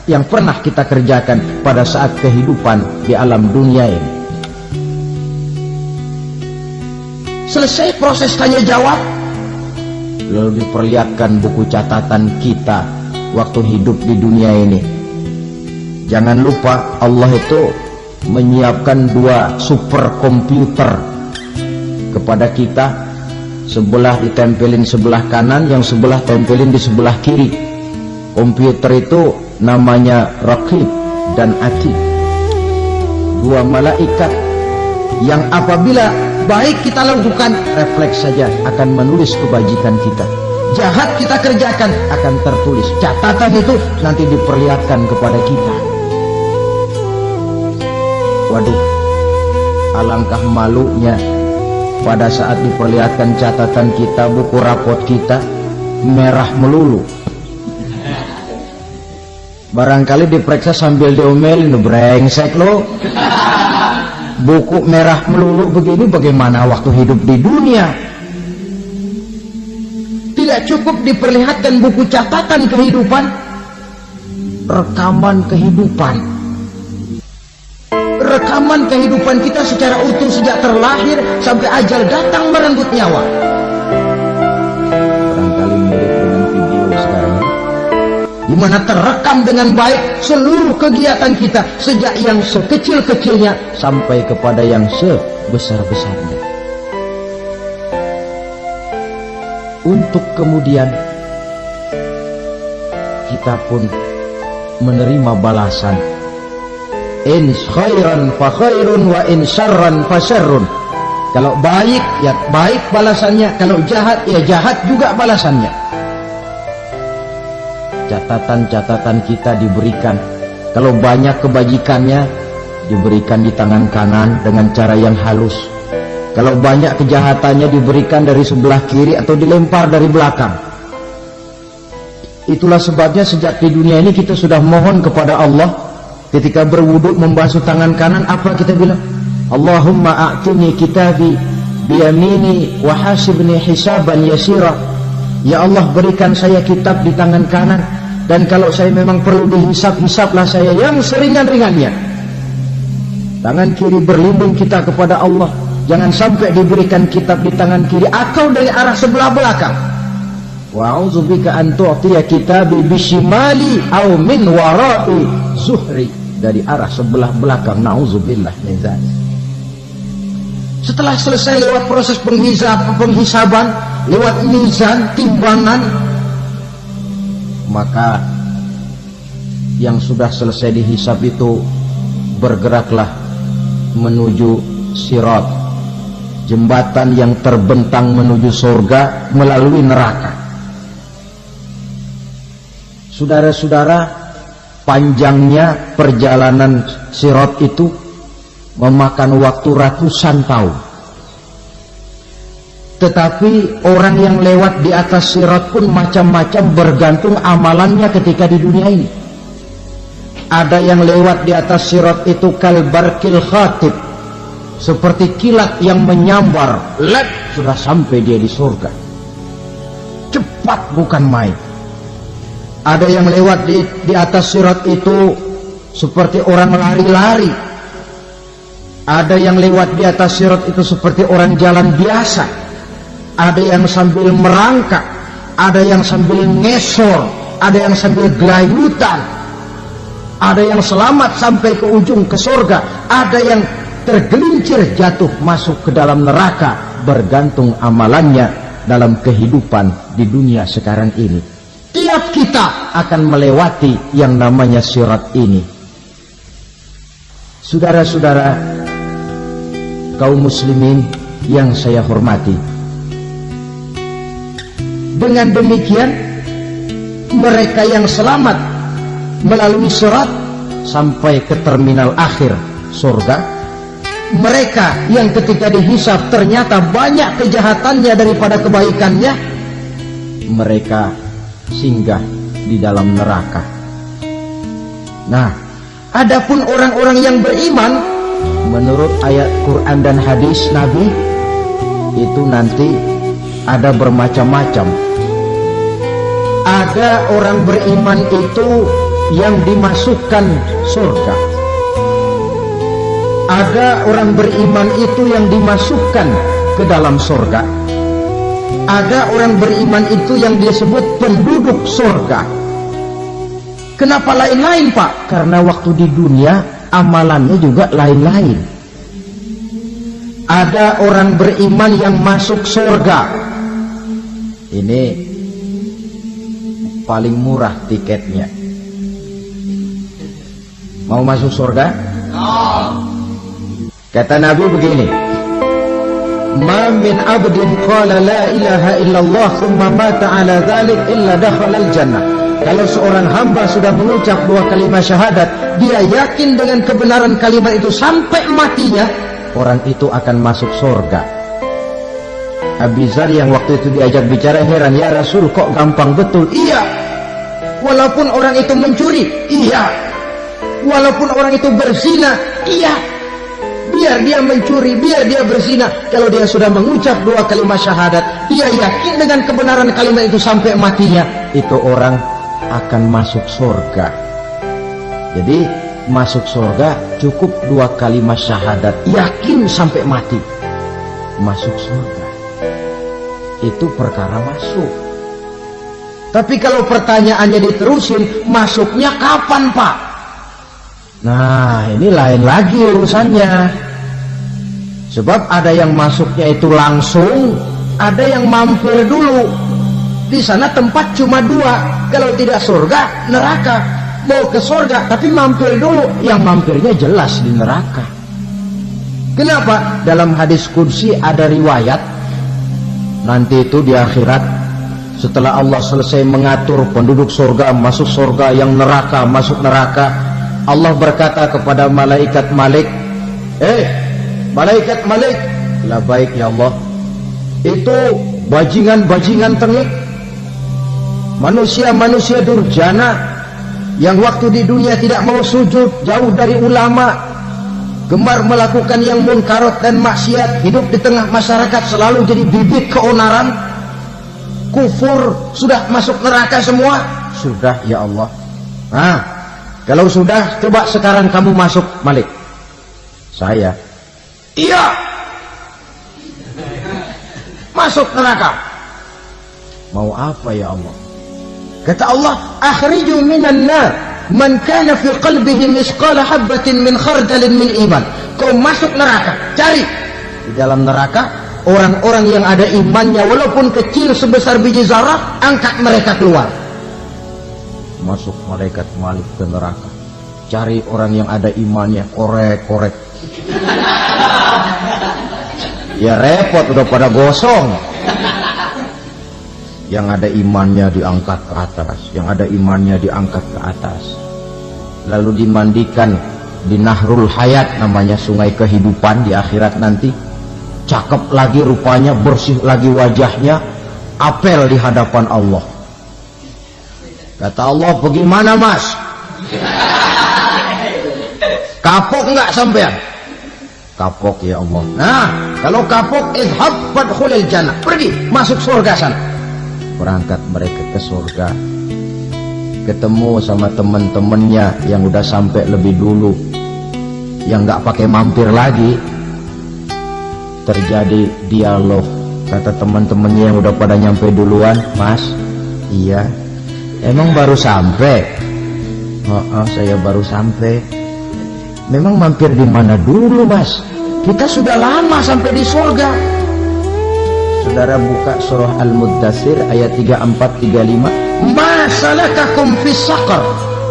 yang pernah kita kerjakan pada saat kehidupan di alam dunia ini. Selesai proses tanya jawab, lalu diperlihatkan buku catatan kita waktu hidup di dunia ini. Jangan lupa Allah itu menyiapkan 2 superkomputer kepada kita. Sebelah ditempelin sebelah kanan, yang sebelah tempelin di sebelah kiri. Komputer itu namanya Raqib dan Atid. 2 malaikat yang apabila baik kita lakukan, refleks saja akan menulis kebajikan kita. Jahat kita kerjakan akan tertulis. Catatan itu nanti diperlihatkan kepada kita. Waduh, alangkah malunya pada saat diperlihatkan catatan kita, buku rapot kita merah melulu. Barangkali diperiksa sambil diomelin, brengsek lo. Buku merah melulu begini bagaimana waktu hidup di dunia? Tidak cukup diperlihatkan buku catatan kehidupan, rekaman kehidupan. Rekaman kehidupan kita secara utuh sejak terlahir sampai ajal datang merenggut nyawa. Barangkali mirip dengan video sekarang, di mana terekam dengan baik seluruh kegiatan kita sejak yang sekecil-kecilnya sampai kepada yang sebesar-besarnya. Untuk kemudian kita pun menerima balasan. In khairan fa khairun wa in syarran fa syarrun. Kalau baik ya baik balasannya, kalau jahat ya jahat juga balasannya. Catatan-catatan kita diberikan. Kalau banyak kebajikannya diberikan di tangan kanan dengan cara yang halus. Kalau banyak kejahatannya diberikan dari sebelah kiri atau dilempar dari belakang. Itulah sebabnya sejak di dunia ini kita sudah mohon kepada Allah. Ketika berwudu membasuh tangan kanan, apa kita bilang? Allahumma a'tini kitabi biyamini wa hasibni hisaban yasira. Ya Allah, berikan saya kitab di tangan kanan, dan kalau saya memang perlu dihisab, hisablah saya yang seringan-ringannya. Tangan kiri berlindung kita kepada Allah. Jangan sampai diberikan kitab di tangan kiri atau dari arah sebelah belakang. Wa'udzubika an tu'tiya kitabi bishimali aw min wara'i zuhri. Dari arah sebelah belakang. Na'udzubillah min dzalik. Setelah selesai lewat proses penghisaban, lewat mizan, timbangan, maka yang sudah selesai dihisab itu bergeraklah menuju Sirat, jembatan yang terbentang menuju surga melalui neraka. Saudara-saudara, panjangnya perjalanan Sirat itu memakan waktu ratusan tahun. Tetapi orang yang lewat di atas Sirat pun macam-macam, bergantung amalannya ketika di dunia ini. Ada yang lewat di atas Sirat itu kalbarkil khatib, seperti kilat yang menyambar, sudah sampai dia di surga. Cepat bukan main. Ada yang lewat di atas Sirat itu seperti orang lari-lari. Ada yang lewat di atas Sirat itu seperti orang jalan biasa. Ada yang sambil merangkak, ada yang sambil ngesor, ada yang sambil gelayutan, ada yang selamat sampai ke ujung ke surga, ada yang tergelincir jatuh masuk ke dalam neraka, bergantung amalannya dalam kehidupan di dunia sekarang ini. Tiap kita akan melewati yang namanya Sirat ini. Saudara-saudara kaum muslimin yang saya hormati, dengan demikian mereka yang selamat melalui Sirat sampai ke terminal akhir surga, mereka yang ketika dihisab ternyata banyak kejahatannya daripada kebaikannya, mereka singgah di dalam neraka. Nah, adapun orang-orang yang beriman menurut ayat Quran dan hadis Nabi itu nanti ada bermacam-macam. Ada orang beriman itu yang dimasukkan surga. Ada orang beriman itu yang dimasukkan ke dalam surga. Ada orang beriman itu yang disebut penduduk surga. Kenapa lain-lain, Pak? Karena waktu di dunia amalannya juga lain-lain. Ada orang beriman yang masuk surga. Ini paling murah tiketnya. Mau masuk surga? Kata Nabi begini, ma min abdin qala la ilaha illallah thumma mata ala dhalik illa dakhala al-jannah. Kalau seorang hamba sudah mengucap dua kalimat syahadat, dia yakin dengan kebenaran kalimat itu sampai matinya, orang itu akan masuk surga. Abi Dzar yang waktu itu diajak bicara heran, ya Rasul kok gampang betul? Iya. Walaupun orang itu mencuri, iya. Walaupun orang itu berzina, iya. Biar dia mencuri, biar dia berzina, kalau dia sudah mengucap dua kalimat syahadat, dia yakin dengan kebenaran kalimat itu sampai matinya, itu orang akan masuk surga. Jadi masuk surga cukup dua kalimat syahadat, yakin sampai mati, masuk surga. Itu perkara masuk. Tapi kalau pertanyaannya diterusin, masuknya kapan, Pak? Nah, ini lain lagi urusannya. Sebab ada yang masuknya itu langsung, ada yang mampir dulu. Di sana tempat cuma dua, kalau tidak surga, neraka. Mau ke surga, tapi mampir dulu. Yang mampirnya jelas di neraka. Kenapa? Dalam hadis qudsi ada riwayat, nanti itu di akhirat, setelah Allah selesai mengatur penduduk surga masuk surga, yang neraka masuk neraka, Allah berkata kepada malaikat Malik, malaikat Malik, la baik ya Allah, itu bajingan-bajingan tengik, manusia-manusia durjana yang waktu di dunia tidak mau sujud, jauh dari ulama, gemar melakukan yang munkarat dan maksiat, hidup di tengah masyarakat selalu jadi bibit keonaran, kufur, sudah masuk neraka semua. Sudah ya Allah. Nah, kalau sudah, coba sekarang kamu masuk, Malik. Saya, iya, masuk neraka. Mau apa ya Allah? Kata Allah, akhriju minan nar man kana fi qalbihi misqala habatin min khardalin min iman. Kau masuk neraka, cari di dalam neraka orang-orang yang ada imannya walaupun kecil sebesar biji zarah, angkat mereka keluar. Masuk malaikat Malik ke neraka. Cari orang yang ada imannya, korek. Ya repot, udah pada gosong. Yang ada imannya diangkat ke atas, yang ada imannya diangkat ke atas. Lalu dimandikan di Nahrul Hayat, namanya sungai kehidupan di akhirat nanti. Cakep lagi rupanya, bersih lagi wajahnya, apel di hadapan Allah. Kata Allah, bagaimana mas? Kapok enggak sampean? Kapok ya Allah. Nah, kalau kapok, idhab fadkhulil jannah. Pergi, masuk surga sana. Berangkat mereka ke surga. Ketemu sama teman-temannya yang udah sampai lebih dulu, yang nggak pakai mampir lagi. Terjadi dialog. Kata teman-temannya yang udah pada nyampe duluan, mas, iya, emang baru sampai? Saya baru sampai. Memang mampir di mana dulu mas? Kita sudah lama sampai di surga. Saudara buka surah Al-Muddatsir ayat 34-35. Ma salakakum fis saqar?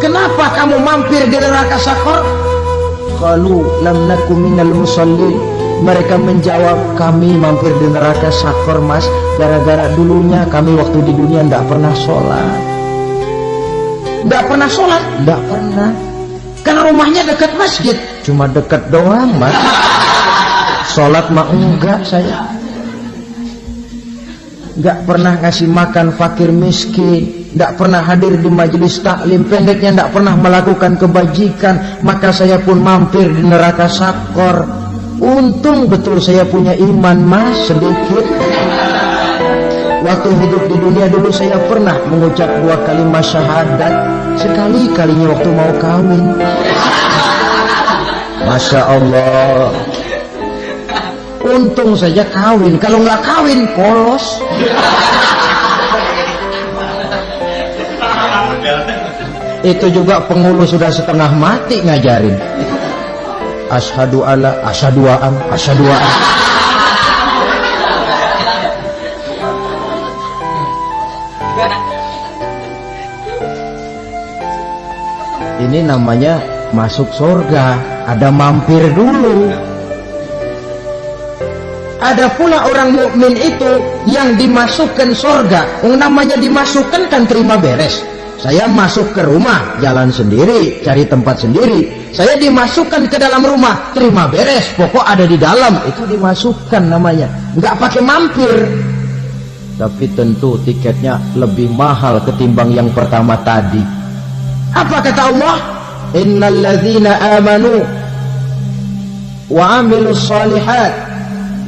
Kenapa kamu mampir di neraka Saqar? Qalu lam nakum minal musallin. Mereka menjawab, kami mampir di neraka Saqar mas, gara-gara dulunya kami waktu di dunia tidak pernah sholat. Tidak pernah sholat? Tidak pernah. Karena rumahnya dekat masjid. Cuma dekat doang mas. Sholat mah enggak saya. Nggak pernah ngasih makan fakir miskin, nggak pernah hadir di majelis taklim, pendeknya nggak pernah melakukan kebajikan. Maka saya pun mampir di neraka Saqar. Untung betul saya punya iman mas, sedikit. Waktu hidup di dunia dulu saya pernah mengucap 2 kalimat syahadat, sekali-kalinya waktu mau kawin. Masya Allah. Untung saja kawin, kalau nggak kawin polos. Itu juga penghulu sudah setengah mati ngajarin. Asyhadu alla, asyhadu an, asyhadu an. Ini namanya masuk surga, ada mampir dulu. Ada pula orang mukmin itu yang dimasukkan surga. Namanya dimasukkan kan terima beres. Saya masuk ke rumah, jalan sendiri, cari tempat sendiri. Saya dimasukkan ke dalam rumah, terima beres, pokok ada di dalam, itu dimasukkan namanya. Nggak pakai mampir. Tapi tentu tiketnya lebih mahal ketimbang yang pertama tadi. Apa kata Allah? Innal ladzina amanu wa amilus shalihat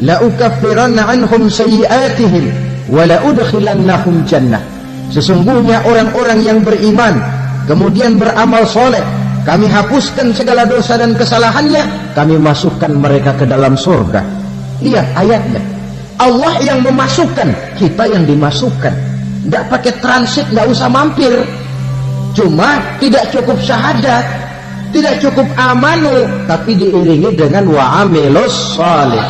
la ukaffiranna anhum sayyi'atihim wa la udkhilannahum jannah. Sesungguhnya orang-orang yang beriman kemudian beramal soleh, kami hapuskan segala dosa dan kesalahannya, kami masukkan mereka ke dalam surga. Lihat ayatnya, Allah yang memasukkan, kita yang dimasukkan. Tidak pakai transit, tidak usah mampir. Cuma tidak cukup syahadat, tidak cukup amanu, tapi diiringi dengan wa'amilus salih.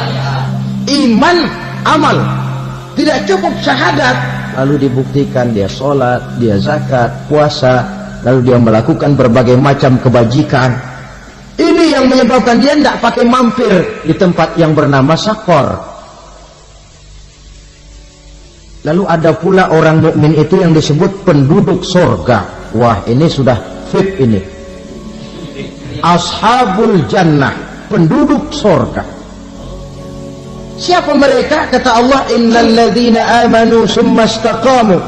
Iman, amal. Tidak cukup syahadat, lalu dibuktikan dia sholat, dia zakat, puasa, lalu dia melakukan berbagai macam kebajikan. Ini yang menyebabkan dia tidak pakai mampir di tempat yang bernama Saqar. Lalu ada pula orang mukmin itu yang disebut penduduk surga. Wah, ini sudah fit ini. Ashabul jannah, penduduk surga. Siapa mereka? Kata Allah, innal ladzina amanu summa istaqamu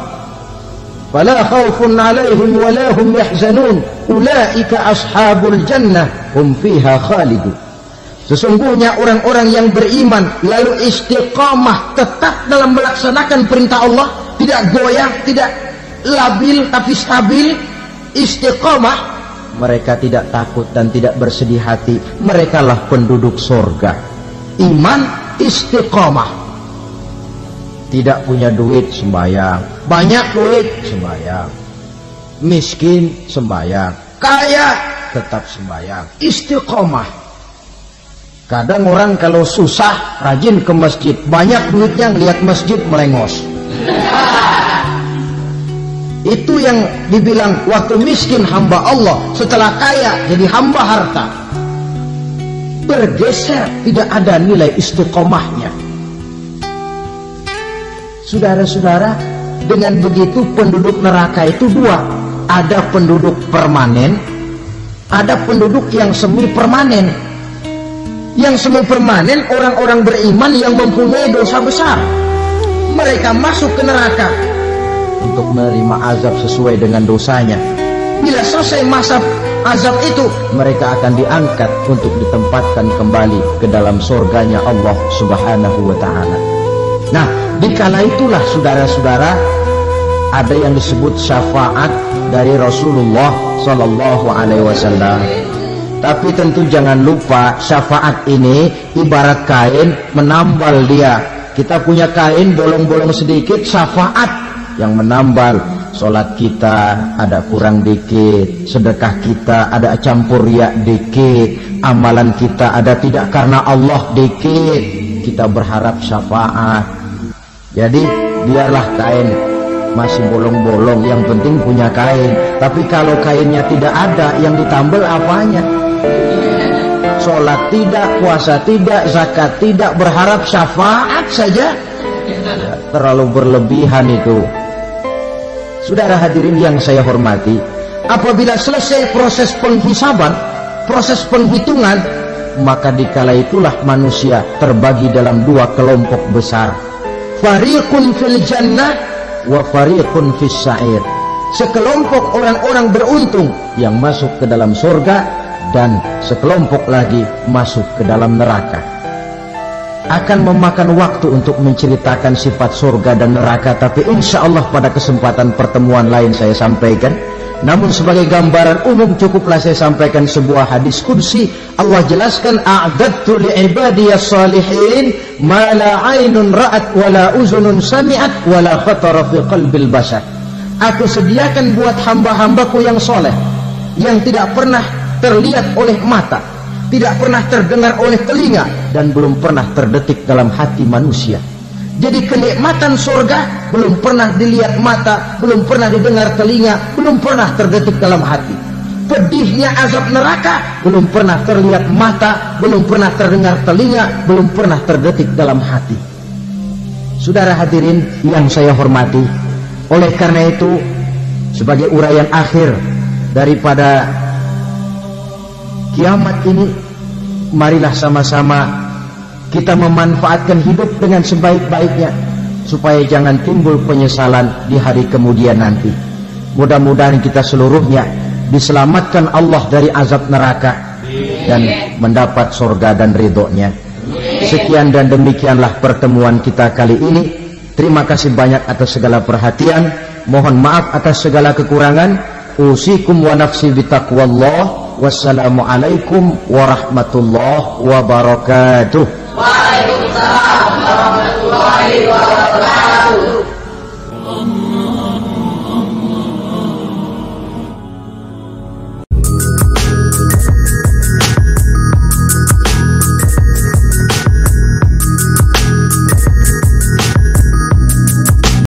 fala khaufun 'alaihim wa la hum yahzanun ulaika ashabul jannah hum fiha khalidun. Sesungguhnya orang-orang yang beriman lalu istiqamah, tetap dalam melaksanakan perintah Allah, tidak goyah, tidak labil tapi stabil, istiqamah, mereka tidak takut dan tidak bersedih hati. Merekalah penduduk surga. Iman, istiqamah. Tidak punya duit sembahyang, banyak duit sembahyang, miskin sembahyang, kaya tetap sembahyang, istiqamah. Kadang orang kalau susah rajin ke masjid, banyak duitnya ngeliat masjid melengos. Itu yang dibilang waktu miskin hamba Allah, setelah kaya jadi hamba harta. Bergeser, tidak ada nilai istiqomahnya. Saudara-saudara, dengan begitu penduduk neraka itu dua. Ada penduduk permanen, ada penduduk yang semi permanen. Yang semi permanen orang-orang beriman yang mempunyai dosa besar. Mereka masuk ke neraka untuk menerima azab sesuai dengan dosanya. Bila selesai masa azab itu, mereka akan diangkat untuk ditempatkan kembali ke dalam surganya Allah Subhanahu wa ta'ala. Nah, dikala itulah saudara-saudara, ada yang disebut syafaat dari Rasulullah Sallallahu Alaihi Wasallam. Tapi tentu jangan lupa, syafaat ini ibarat kain menambal dia. Kita punya kain bolong-bolong sedikit, syafaat yang menambal. Sholat kita ada kurang dikit, sedekah kita ada campur riak dikit, amalan kita ada tidak karena Allah dikit. Kita berharap syafaat. Jadi biarlah kain masih bolong-bolong, yang penting punya kain. Tapi kalau kainnya tidak ada, yang ditambal apanya? Sholat tidak, puasa tidak, zakat tidak, berharap syafaat saja. Terlalu berlebihan itu. Saudara hadirin yang saya hormati, apabila selesai proses penghisaban, proses penghitungan, maka dikala itulah manusia terbagi dalam dua kelompok besar. Fariqun fil jannah wa fariqun fis sa'ir. Sekelompok orang-orang beruntung yang masuk ke dalam surga, dan sekelompok lagi masuk ke dalam neraka. Akan memakan waktu untuk menceritakan sifat surga dan neraka, tapi insya Allah pada kesempatan pertemuan lain saya sampaikan. Namun sebagai gambaran umum cukuplah saya sampaikan sebuah hadis qudsi. Allah jelaskan, a'dadtu li'ibadiyas salihin ma la 'ainun ra'at wa la uzunun sami'at wa la khatara fi qalbil bashar. Aku sediakan buat hamba-hambaku yang soleh, yang tidak pernah terlihat oleh mata, tidak pernah terdengar oleh telinga, dan belum pernah terdetik dalam hati manusia. Jadi kenikmatan surga belum pernah dilihat mata, belum pernah didengar telinga, belum pernah terdetik dalam hati. Pedihnya azab neraka belum pernah terlihat mata, belum pernah terdengar telinga, belum pernah terdetik dalam hati. Saudara hadirin yang saya hormati, oleh karena itu sebagai uraian akhir daripada kiamat ini, marilah sama-sama kita memanfaatkan hidup dengan sebaik-baiknya, supaya jangan timbul penyesalan di hari kemudian nanti. Mudah-mudahan kita seluruhnya diselamatkan Allah dari azab neraka dan mendapat surga dan ridhonya. Sekian dan demikianlah pertemuan kita kali ini. Terima kasih banyak atas segala perhatian. Mohon maaf atas segala kekurangan. Usikum wa nafsi bitaqwallah. Wassalamualaikum warahmatullahi wabarakatuh. Waalaikumsalam warahmatullahi wabarakatuh.